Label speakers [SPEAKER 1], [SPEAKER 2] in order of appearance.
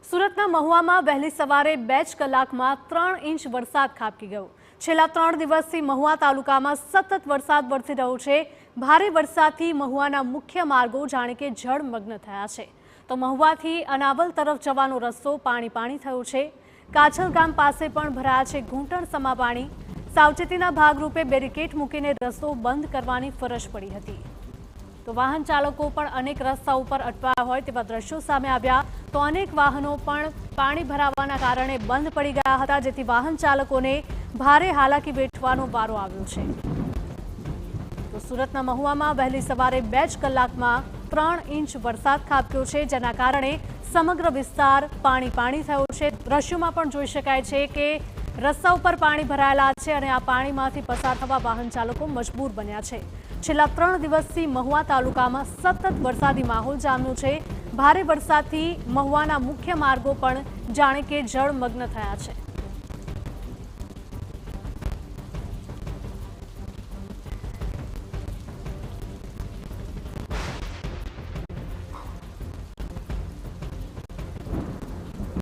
[SPEAKER 1] સુરતના મહુવામાં વહેલી સવારે 2 જ કલાકમાં 3 ઇંચ વરસાદ ખાબકી ગયો। છેલ્લા 3 દિવસથી મહુવા તાલુકામાં સતત વરસાદ વરસી રહ્યો છે। ભારે વરસાદથી મહુવાના મુખ્ય માર્ગો જાણે કે જળમગ્ન થયા છે। તો મહુવાથી અનાવલ તરફ જવાનો રસ્તો પાણી થયો છે। કાછલ ગામ પાસે પણ ભરાયા છે ઘૂંટણસમા પાણી। સાવચેતીના ભાગરૂપે બેરિકેડ મૂકીને રસ્તો બંધ કરવાની ફરજ પડી હતી। તો વાહન ચાલકો પણ અનેક રસ્તાઓ પર અટવાયા હોય તેવા દ્રશ્યો સામે આવ્યા। તો અનેક વાહનો પણ પાણી ભરાવાના કારણે બંધ પડી ગયા હતા, જેથી વાહન ચાલકોને ભારે હાલાકી વેઠવાનો વારો આવ્યો છે। તો સુરતના મહુવામાં વહેલી સવારે 2 જ કલાકમાં 3 ઇંચ વરસાદ ખાબક્યો છે, જેના કારણે સમગ્ર વિસ્તાર પાણી થયો છે। દ્રશ્યોમાં પણ જોઈ શકાય છે કે રસ્તા ઉપર પાણી ભરાયેલા છે અને આ પાણીમાંથી પસાર થવા વાહન ચાલકો મજબૂર બન્યા છે। છેલ્લા 3 દિવસથી મહુવા તાલુકામાં સતત વરસાદી માહોલ જામ્યો છે। ભારે વરસાદથી મહુવાના મુખ્ય માર્ગો પણ જાણે કે જળમગ્ન થયા છે।